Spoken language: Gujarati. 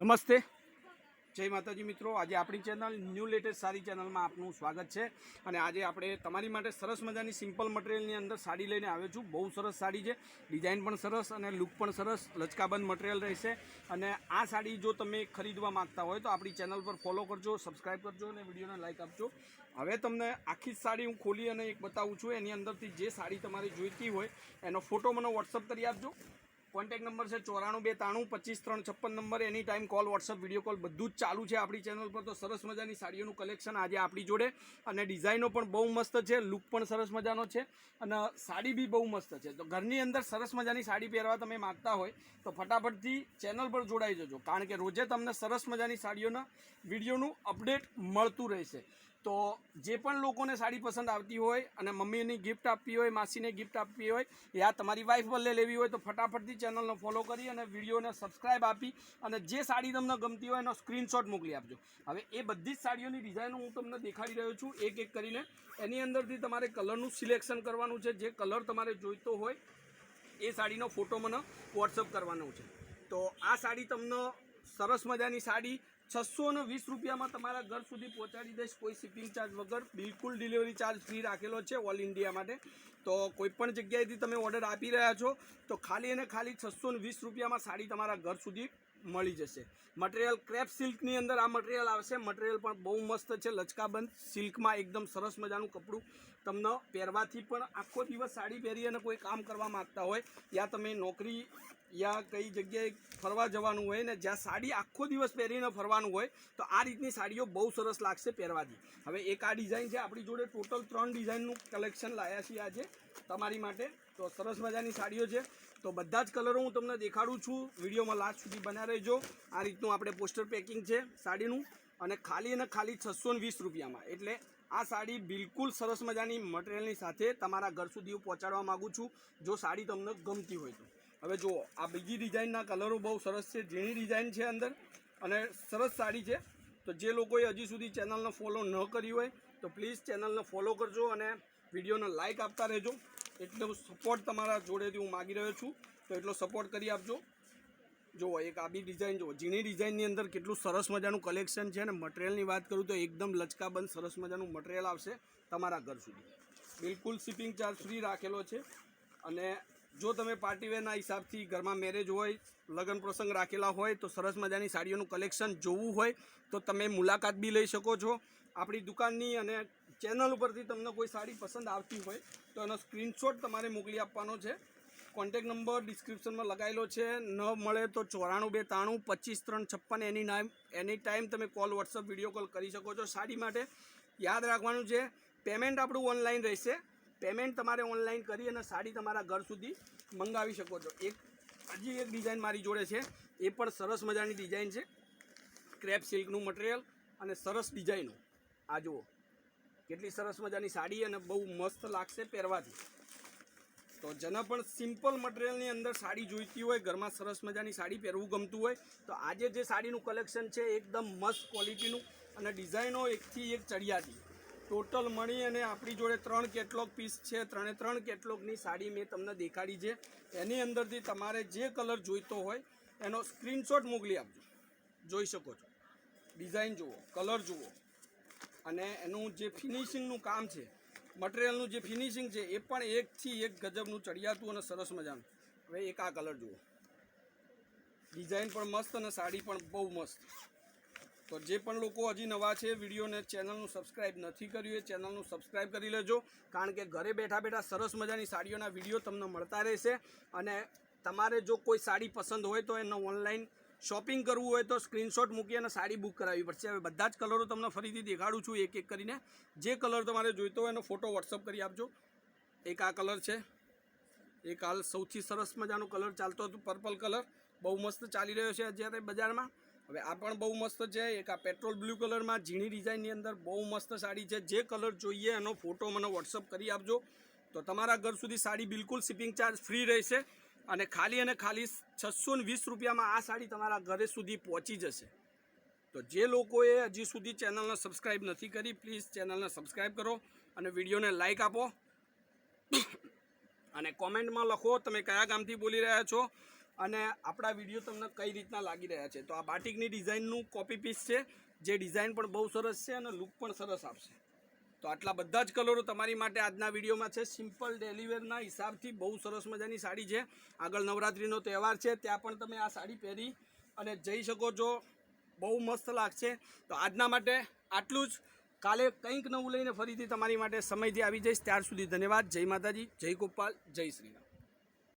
નમસ્તે, જય માતાજી મિત્રો। આજે આપણી ચેનલ ન્યૂ લેટેસ્ટ સાડી ચેનલમાં આપનું સ્વાગત છે। અને આજે આપણે તમારી માટે સરસ મજાની સિમ્પલ મટીરિયલની અંદર સાડી લઈને આવ્યો છું। બહુ સરસ સાડી છે, ડિઝાઇન પણ સરસ અને લુક પણ સરસ, લચકાબંધ મટીરિયલ રહેશે। અને આ સાડી જો તમે ખરીદવા માંગતા હોય તો આપણી ચેનલ પર ફોલો કરજો, સબસ્ક્રાઈબ કરજો અને વિડીયોને લાઇક આપજો। હવે તમને આખી સાડી હું ખોલી અને એક બતાવું છું। એની અંદરથી જે સાડી તમારે જોઈતી હોય એનો ફોટો મને વોટ્સઅપ કરી આપજો। કોન્ટેક્ટ નંબર છે 94 293 25 356 number. Any time call, WhatsApp, video call બધું જ ચાલુ છે આપણી ચેનલ પર। તો સરસ મજાની સાડીઓનું કલેક્શન આજે આપણી જોડે, અને ડિઝાઇનો પણ બહુ મસ્ત છે, લુક પણ સરસ મજાનો છે અને સાડી બી બહુ મસ્ત છે। તો ઘરની અંદર સરસ મજાની સાડી પહેરવા તમે માગતા હોય તો ફટાફટથી ચેનલ પર જોડાઈ જજો, કારણ કે રોજે તમને સરસ મજાની સાડીઓના વિડીયોનું અપડેટ મળતું રહેશે। તો જે પણ લોકોને સાડી પસંદ આવતી હોય અને મમ્મીની ગિફ્ટ આપવી હોય, માસીને ગિફ્ટ આપવી હોય, યા તમારી વાઈફ બદલે લેવી હોય તો ફટાફટથી ચેનલને ફોલો કરી અને વિડીયોને સબસ્ક્રાઈબ આપી અને જે સાડી તમને ગમતી હોય એનો સ્ક્રીનશોટ મોકલી આપજો। હવે એ બધી જ સાડીઓની ડિઝાઇનો હું તમને દેખાડી રહ્યો છું એક એક કરીને। એની અંદરથી તમારે કલરનું સિલેક્શન કરવાનું છે। જે કલર તમારે જોઈતો હોય એ સાડીનો ફોટો મને વોટ્સઅપ કરવાનો છે। તો આ સાડી તમને સરસ મજાની સાડી 620 રૂપિયામાં તમારા ઘર સુધી પહોંચાડી દઈશ, કોઈ શિપિંગ ચાર્જ વગર। બિલકુલ ડિલિવરી ચાર્જ ફ્રી રાખેલો છે ઓલ ઇન્ડિયા માટે। તો કોઈપણ જગ્યાએથી તમે ઓર્ડર આપી રહ્યા છો તો ખાલી અને ખાલી 620 રૂપિયામાં સાડી તમારા ઘર સુધી મળી જશે। મટીરિયલ ક્રેપ સિલ્કની અંદર આ મટીરિયલ આવશે। મટીરિયલ પણ બહુ મસ્ત છે, લચકાબંધ સિલ્કમાં એકદમ સરસ મજાનું કપડું। તમને પહેરવાથી પણ આખો દિવસ સાડી પહેરી અને કોઈ કામ કરવા માગતા હોય, યા તમે નોકરી યા કઈ જગ્યાએ ફરવા જવાનું હોય ને જ્યાં સાડી આખો દિવસ પહેરીને ફરવાનું હોય તો આ રીતની સાડીઓ બહુ સરસ લાગશે પહેરવાથી। હવે એક આ ડિઝાઇન છે, આપણી જોડે ટોટલ 3 ડિઝાઇનનું કલેક્શન લાવ્યા છીએ આજે તમારી માટે। તો સરસ મજાની સાડીઓ છે, તો બધા જ કલરો હું તમને દેખાડું છું। વિડીયોમાં લાસ્ટ સુધી બન્યા રહેજો। આ રીતનું આપણે પોસ્ટર પેકિંગ છે સાડીનું, અને ખાલી 620 રૂપિયામાં। એટલે આ સાડી બિલકુલ સરસ મજાની મટીરિયલની સાથે તમારા ઘર સુધી હું પહોંચાડવા માગું છું, જો સાડી તમને ગમતી હોય તો। હવે જુઓ, આ બીજી ડિઝાઇનના કલરો બહુ સરસ છે, ઝીણી ડિઝાઇન છે અંદર અને સરસ સાડી છે। તો જે લોકોએ હજી સુધી ચેનલને ફોલો ન કરી હોય તો પ્લીઝ ચેનલને ફોલો કરજો અને વિડીયોને લાઇક આપતા રહેજો। એટલો સપોર્ટ તમારા જોડેથી હું માગી રહ્યો છું, તો એટલો સપોર્ટ કરી આપજો। જુઓ, એક આ બી ડિઝાઇન જુઓ, ઝીણી ડિઝાઇનની અંદર કેટલું સરસ મજાનું કલેક્શન છે। અને મટીરિયલની વાત કરું તો એકદમ લચકાબંધ સરસ મજાનું મટીરિયલ આવશે તમારા ઘર સુધી। બિલકુલ શિપિંગ ચાર્જ ફ્રી રાખેલો છે। અને જો તમે પાર્ટીવેરના હિસાબથી ઘરમાં મેરેજ હોય, લગ્ન પ્રસંગ રાખેલા હોય તો સરસ મજાની સાડીઓનું કલેક્શન જોવું હોય તો તમે મુલાકાત બી લઈ શકો છો આપણી દુકાનની। અને ચેનલ ઉપરથી તમને કોઈ સાડી પસંદ આવતી હોય તો એનો સ્ક્રીનશોટ તમારે મોકલી આપવાનો છે। કોન્ટેક્ટ નંબર ડિસ્ક્રિપ્શનમાં લગાવેલો છે, ન મળે તો 94 293 25 356 એની ટાઈમ તમે કોલ, વોટ્સઅપ, વિડીયો કોલ કરી શકો છો સાડી માટે। યાદ રાખવાનું છે, પેમેન્ટ આપણું ઓનલાઈન રહેશે। પેમેન્ટ તમારે ઓનલાઈન કરી અને સાડી તમારા ઘર સુધી મંગાવી શકો છો। હજી એક ડિઝાઇન મારી જોડે છે, એ પણ સરસ મજાની ડિઝાઇન છે, ક્રેપ સિલ્કનું મટીરિયલ અને સરસ ડિઝાઇનો। આ જુઓ, કેટલી સરસ મજાની સાડી અને બહુ મસ્ત લાગશે પહેરવાથી। તો જેને પણ સિમ્પલ મટીરિયલની અંદર સાડી જોઈતી હોય, ઘરમાં સરસ મજાની સાડી પહેરવું ગમતું હોય તો આજે જે સાડીનું કલેક્શન છે એકદમ મસ્ત ક્વોલિટીનું અને ડિઝાઇનો એકથી એક ચડિયાતી ટોટલ મળી અને આપણી જોડે 3 કેટલોગ પીસ છે। 3 કેટલોગની સાડી મેં તમને દેખાડી છે। એની અંદરથી તમારે જે કલર જોઈતો હોય એનો સ્ક્રીનશોટ મોકલી આપજો। જોઈ શકો છો, ડિઝાઇન જુઓ, કલર જુઓ, અને એનું જે ફિનિશિંગનું કામ છે, મટીરિયલનું જે ફિનિશિંગ છે એ પણ એકથી એક ગજબનું ચડિયાતું અને સરસ મજાનું। હવે એક આ કલર જુઓ, ડિઝાઇન પણ મસ્ત અને સાડી પણ બહુ મસ્ત। તો જે પણ લોકો હજી નવા છે, વિડીયોને ચેનલનું સબસ્ક્રાઈબ નથી કર્યું એ ચેનલનું સબસ્ક્રાઈબ કરી લેજો, કારણ કે ઘરે બેઠા બેઠા સરસ મજાની સાડીઓના વિડીયો તમને મળતા રહેશે। અને તમારે જો કોઈ સાડી પસંદ હોય તો એનો ઓનલાઈન શોપિંગ કરવું હોય તો સ્ક્રીનશોટ મૂકી અને સાડી બુક કરાવવી પડશે। હવે બધા જ કલરો તમને ફરીથી દેખાડું છું એક એક કરીને। જે કલર તમારે જોઈતો હોય એનો ફોટો વોટ્સઅપ કરી આપજો। એક આ કલર છે, એક હાલ સૌથી સરસ મજાનો કલર ચાલતો હતો, પર્પલ કલર બહુ મસ્ત ચાલી રહ્યો છે અત્યારે બજારમાં। હવે આ પણ બહુ મસ્ત છે, એક આ પેટ્રોલ બ્લુ કલરમાં ઝીણી ડિઝાઇનની અંદર બહુ મસ્ત સાડી છે। જે કલર જોઈએ એનો ફોટો મને વોટ્સઅપ કરી આપજો, તો તમારા ઘર સુધી સાડી બિલકુલ શિપિંગ ચાર્જ ફ્રી રહેશે। અને ખાલી 620 રૂપિયામાં આ સાડી તમારા ઘરે સુધી પહોંચી જશે। તો જે લોકોએ હજી સુધી ચેનલને સબસ્ક્રાઈબ નથી કરી, પ્લીઝ ચેનલને સબસ્ક્રાઈબ કરો અને વિડીયોને લાઇક આપો અને કોમેન્ટમાં લખો તમે કયા ગામથી બોલી રહ્યા છો, અને આપણા વિડીયો તમને કઈ રીતના લાગી રહ્યા છે. તો આ બાટિકની ડિઝાઇનનું કોપી પીસ છે, જે ડિઝાઇન પણ બહુ સરસ છે અને લુક પણ સરસ આપશે. તો આટલા બધા જ કલરો તમારી માટે આજના વિડીયોમાં છે. સિમ્પલ ડેલીવેરના હિસાબથી બહુ સરસ મજાની સાડી છે. આગળ નવરાત્રિનો તહેવાર છે, ત્યાં પણ તમે આ સાડી પહેરી અને જઈ શકો છો. બહુ મસ્ત લાગશે. તો આજના માટે આટલું જ. કાલે કંઈક નવું લઈને ફરીથી તમારી માટે સમયથી આવી જઈશ. ત્યાર સુધી ધન્યવાદ. જય માતાજી, જય ગોપાલ, જય શ્રી રામ.